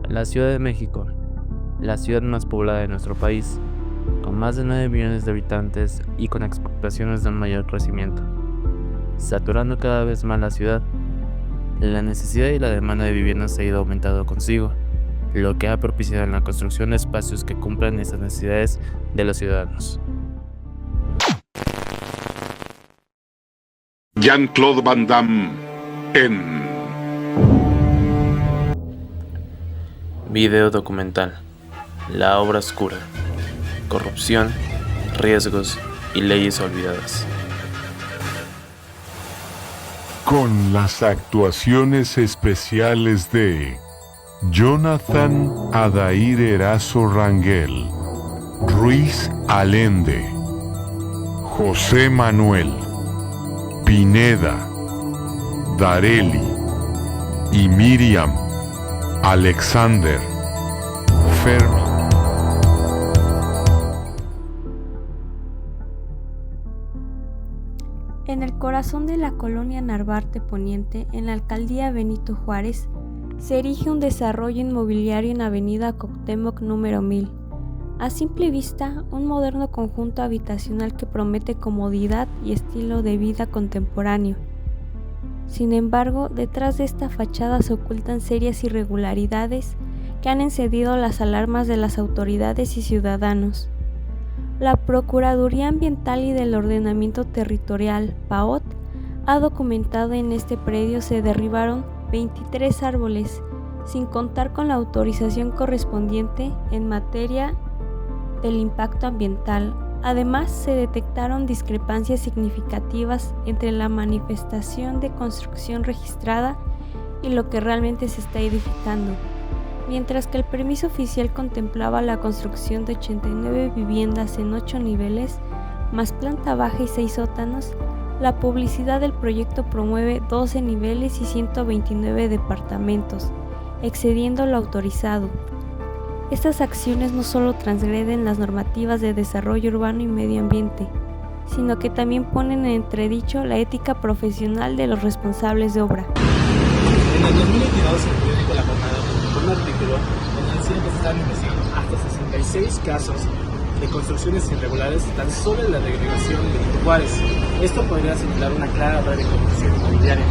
La Ciudad de México, la ciudad más poblada de nuestro país, con más de 9 millones de habitantes y con expectaciones de un mayor crecimiento. Saturando cada vez más la ciudad, la necesidad y la demanda de viviendas ha ido aumentando consigo, lo que ha propiciado la construcción de espacios que cumplan esas necesidades de los ciudadanos. Jean-Claude Van Damme en Video documental: La obra oscura, corrupción, riesgos y leyes olvidadas. con las actuaciones especiales de Jonathan Adair Erazo Rangel, Ruiz Allende, José Manuel, Pineda, Dareli y Miriam Alexander Fermi. En el corazón de la colonia Narvarte Poniente, en la alcaldía Benito Juárez, se erige un desarrollo inmobiliario en Avenida Cuauhtémoc número 1000. A simple vista, un moderno conjunto habitacional que promete comodidad y estilo de vida contemporáneo. Sin embargo, detrás de esta fachada se ocultan serias irregularidades que han encendido las alarmas de las autoridades y ciudadanos. La Procuraduría Ambiental y del Ordenamiento Territorial, PAOT, ha documentado en este predio se derribaron 23 árboles, sin contar con la autorización correspondiente en materia del impacto ambiental. Además, se detectaron discrepancias significativas entre la manifestación de construcción registrada y lo que realmente se está edificando. Mientras que el permiso oficial contemplaba la construcción de 89 viviendas en 8 niveles, más planta baja y 6 sótanos, la publicidad del proyecto promueve 12 niveles y 129 departamentos, excediendo lo autorizado. Estas acciones no solo transgreden las normativas de desarrollo urbano y medio ambiente, sino que también ponen en entredicho la ética profesional de los responsables de obra. En el 2022, el periódico La Jornada publicó un artículo donde decía que se están investigando hasta 66 casos de construcciones irregulares tan solo en la delegación de Benito Juárez. Esto podría señalar una clara red de corrupción inmobiliaria,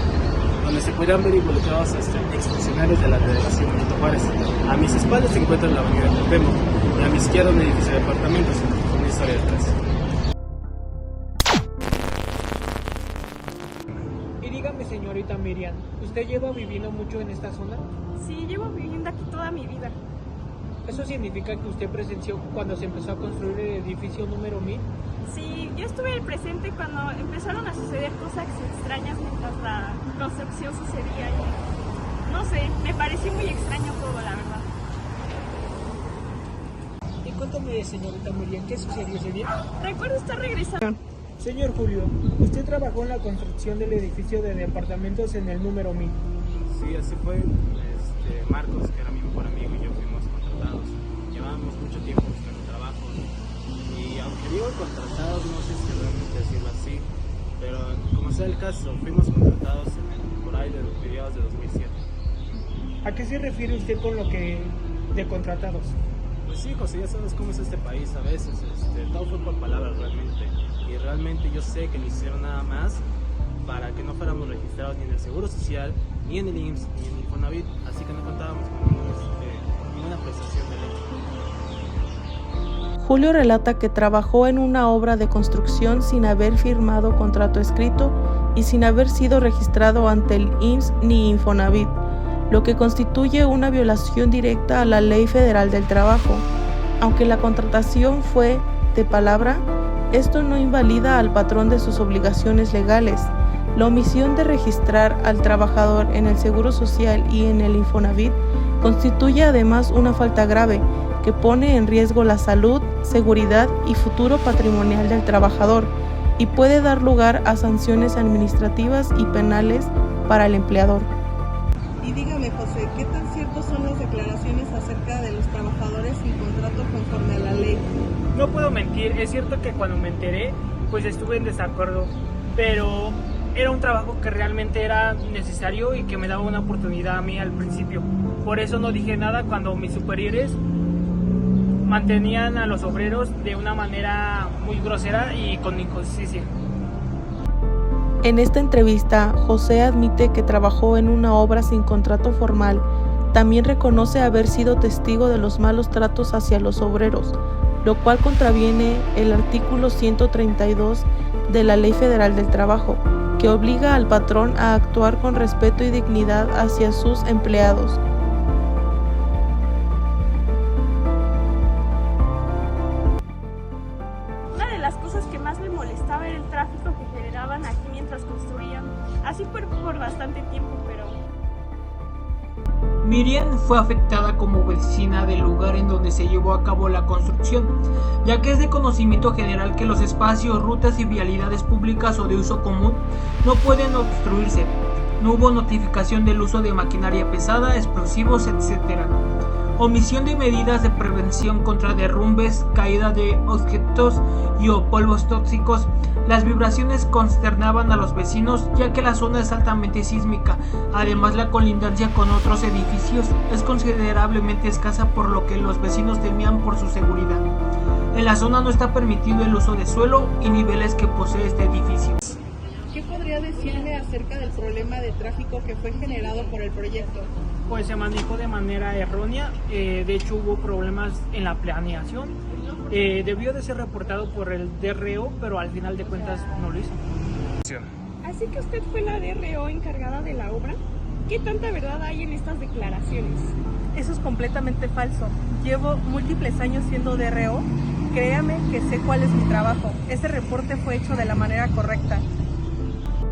donde se podrían ver involucrados hasta exfuncionarios de la delegación de Benito Juárez. A mis espaldas se encuentra la avenida Cuauhtémoc y a mi izquierda un edificio de apartamentos con una historia detrás. Y dígame, señorita Miriam, ¿usted lleva viviendo mucho en esta zona? Sí, llevo viviendo aquí toda mi vida. ¿Eso significa que usted presenció cuando se empezó a construir el edificio número 1000? Sí, yo estuve presente cuando empezaron a suceder cosas extrañas mientras la construcción sucedía y no sé, me pareció muy extraño todo, la verdad. Y cuéntame, señorita Miriam, ¿qué sucedió ese día? Recuerdo estar regresando. Señor Julio, usted trabajó en la construcción del edificio de departamentos en el número 1000. Sí, así fue. Marcos, que era mi mejor amigo, y yo fuimos contratados. Llevábamos mucho tiempo buscando trabajo. Y aunque digo contratados, no sé si realmente decirlo así, pero como sea el caso, fuimos contratados por ahí de los mediados de 2007. ¿A qué se refiere usted con lo que de contratados? Pues sí, José, ya sabes cómo es este país a veces. Todo fue por palabras realmente. Y realmente yo sé que no hicieron nada más para que no fuéramos registrados ni en el Seguro Social, ni en el IMSS, ni en el Infonavit, así que no contábamos con ninguna prestación de ley. Julio relata que trabajó en una obra de construcción sin haber firmado contrato escrito y sin haber sido registrado ante el IMSS ni Infonavit, lo que constituye una violación directa a la Ley Federal del Trabajo. Aunque la contratación fue de palabra, esto no invalida al patrón de sus obligaciones legales. La omisión de registrar al trabajador en el Seguro Social y en el Infonavit constituye además una falta grave que pone en riesgo la salud, seguridad y futuro patrimonial del trabajador y puede dar lugar a sanciones administrativas y penales para el empleador. Y dígame, José, ¿qué tan ciertos son las declaraciones acerca de los trabajadores sin contrato conforme a la ley? No puedo mentir, es cierto que cuando me enteré, pues estuve en desacuerdo, pero era un trabajo que realmente era necesario y que me daba una oportunidad a mí al principio. Por eso no dije nada cuando mis superiores mantenían a los obreros de una manera muy grosera y con injusticia. En esta entrevista, José admite que trabajó en una obra sin contrato formal. También reconoce haber sido testigo de los malos tratos hacia los obreros, lo cual contraviene el artículo 132 de la Ley Federal del Trabajo, que obliga al patrón a actuar con respeto y dignidad hacia sus empleados. Una de las cosas que más me molestaba era el tráfico que generaban aquí mientras construían. Así fue por bastante tiempo, pero... Miriam fue afectada como vecina del lugar en donde se llevó a cabo la construcción, ya que es de conocimiento general que los espacios, rutas y vialidades públicas o de uso común no pueden obstruirse. No hubo notificación del uso de maquinaria pesada, explosivos, etc. Omisión de medidas de prevención contra derrumbes, caída de objetos y o polvos tóxicos. Las vibraciones consternaban a los vecinos, ya que la zona es altamente sísmica. Además, la colindancia con otros edificios es considerablemente escasa, por lo que los vecinos temían por su seguridad. En la zona no está permitido el uso de suelo y niveles que posee este edificio. ¿Qué podría decirme acerca del problema de tráfico que fue generado por el proyecto? Pues se manejó de manera errónea, de hecho hubo problemas en la planeación, debió de ser reportado por el DRO, pero al final de cuentas no lo hizo. Así que usted fue la DRO encargada de la obra. ¿Qué tanta verdad hay en estas declaraciones? Eso es completamente falso. Llevo múltiples años siendo DRO. Créame que sé cuál es mi trabajo. Ese reporte fue hecho de la manera correcta.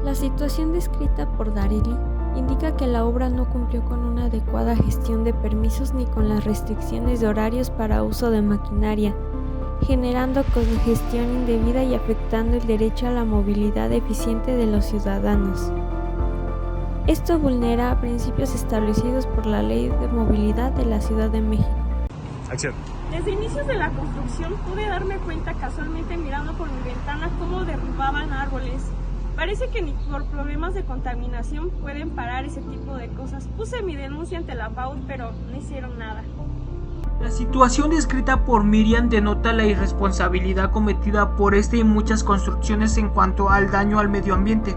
La situación descrita por Darili indica que la obra no cumplió con una adecuada gestión de permisos ni con las restricciones de horarios para uso de maquinaria, generando congestión indebida y afectando el derecho a la movilidad eficiente de los ciudadanos. Esto vulnera principios establecidos por la Ley de Movilidad de la Ciudad de México. Acción. Desde inicios de la construcción pude darme cuenta casualmente mirando por mi ventana cómo derribaban árboles. Parece que ni por problemas de contaminación pueden parar ese tipo de cosas. Puse mi denuncia ante la PAUD, pero no hicieron nada. La situación descrita por Miriam denota la irresponsabilidad cometida por esta y muchas construcciones en cuanto al daño al medio ambiente.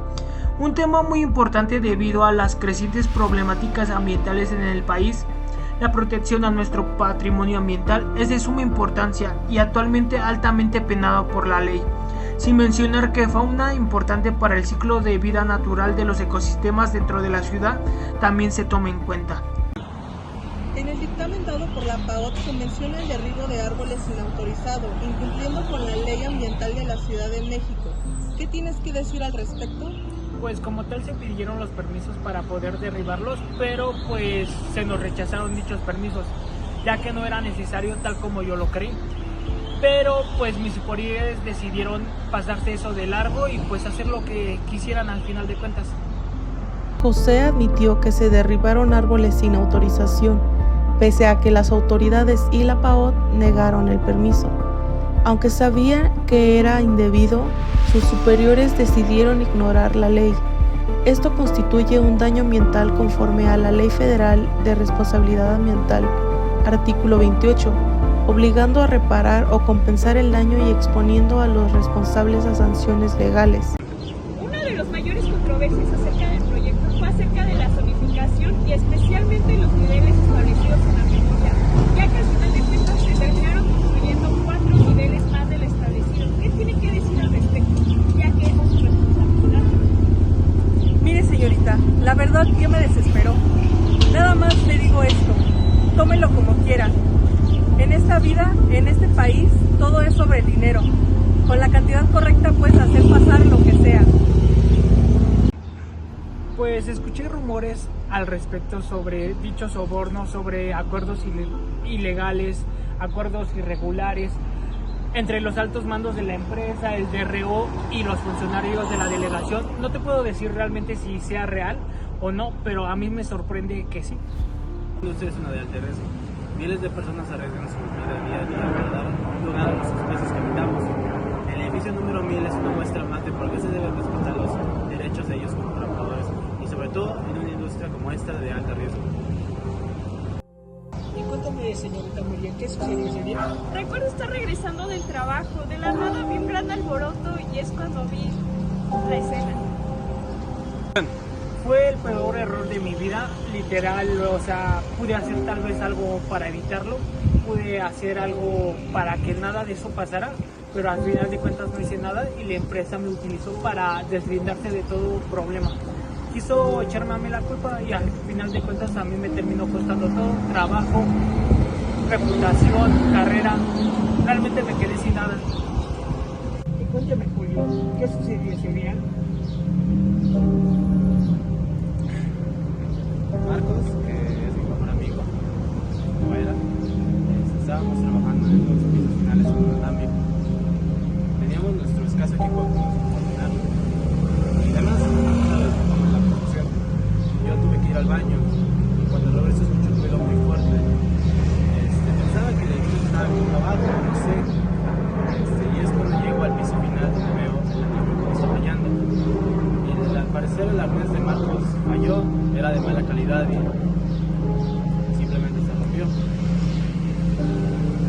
Un tema muy importante debido a las crecientes problemáticas ambientales en el país. La protección a nuestro patrimonio ambiental es de suma importancia y actualmente altamente penado por la ley. Sin mencionar que fauna importante para el ciclo de vida natural de los ecosistemas dentro de la ciudad también se toma en cuenta. En el dictamen dado por la PAOT se menciona el derribo de árboles sin autorizado, incumpliendo con la ley ambiental de la Ciudad de México. ¿Qué tienes que decir al respecto? Pues como tal se pidieron los permisos para poder derribarlos, pero pues se nos rechazaron dichos permisos, ya que no era necesario tal como yo lo creí. Pero pues mis superiores decidieron pasarse eso de largo y pues hacer lo que quisieran al final de cuentas. José admitió que se derribaron árboles sin autorización, pese a que las autoridades y la PAOT negaron el permiso. Aunque sabía que era indebido, sus superiores decidieron ignorar la ley. Esto constituye un daño ambiental conforme a la Ley Federal de Responsabilidad Ambiental, artículo 28, obligando a reparar o compensar el daño y exponiendo a los responsables a sanciones legales. Una de las mayores controversias acerca del proyecto fue acerca de la zonificación y especialmente los niveles establecidos en la memoria, ya que al final de cuentas se terminaron construyendo 4 niveles más del establecido. ¿Qué tiene que decir al respecto? Ya que eso es su responsabilidad. Mire, señorita, la verdad yo me desesperó. Nada más le digo esto, tómelo como quiera. En esta vida, en este país, todo es sobre el dinero. Con la cantidad correcta puedes hacer pasar lo que sea. Pues escuché rumores al respecto sobre dichos sobornos, sobre acuerdos ilegales, acuerdos irregulares entre los altos mandos de la empresa, el DRO y los funcionarios de la delegación. No te puedo decir realmente si sea real o no, pero a mí me sorprende que sí. Usted es una de alta riesgo. Miles de personas arriesgan su vida día a día para dar lugar a los espacios que habitamos. El edificio número 1000 es una muestra más de por qué se deben respetar los derechos derechos de ellos como trabajadores y sobre todo en una industria como esta de alto riesgo. Y cuéntame, señorita María, ¿qué sucedió ese día? Recuerdo estar regresando del trabajo, de la nada vi un gran alboroto y es cuando vi la escena. Fue el peor error de mi vida, literal, o sea, pude hacer tal vez algo para evitarlo, pude hacer algo para que nada de eso pasara, pero al final de cuentas no hice nada y la empresa me utilizó para deslindarse de todo problema. Quiso echarme a mí la culpa y al final de cuentas a mí me terminó costando todo, trabajo, reputación, carrera, realmente me quedé sin nada. Y cuéntame, Julio, ¿qué sucedió ese día? Marcos, que es mi mejor amigo, como era, estábamos trabajando en los servicios finales con un andamio. Teníamos nuestro escaso equipo con coordinar y además como en la producción. Yo tuve que ir al baño y cuando regresé escuché un ruido muy fuerte. Pensaba que el edificio estaba muy abajo, no sé, y es cuando llego al piso final donde veo el andamio que está fallando. Y al parecer el arnés de Marcos falló, era de mala calidad y simplemente se rompió.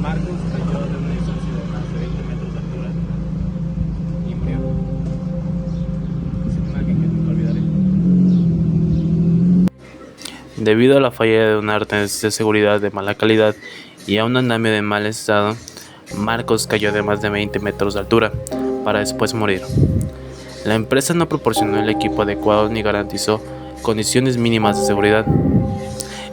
Marcos cayó de una distancia de más de 20 metros de altura y murió. Es una imagen que nunca olvidaré. Debido a la falla de un arnés de seguridad de mala calidad y a un andamio de mal estado, Marcos cayó de más de 20 metros de altura para después morir. La empresa no proporcionó el equipo adecuado ni garantizó condiciones mínimas de seguridad.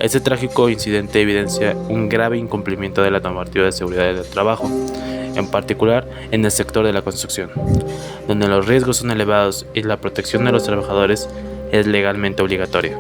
Este trágico incidente evidencia un grave incumplimiento de la normativa de seguridad del trabajo, en particular en el sector de la construcción, donde los riesgos son elevados y la protección de los trabajadores es legalmente obligatoria.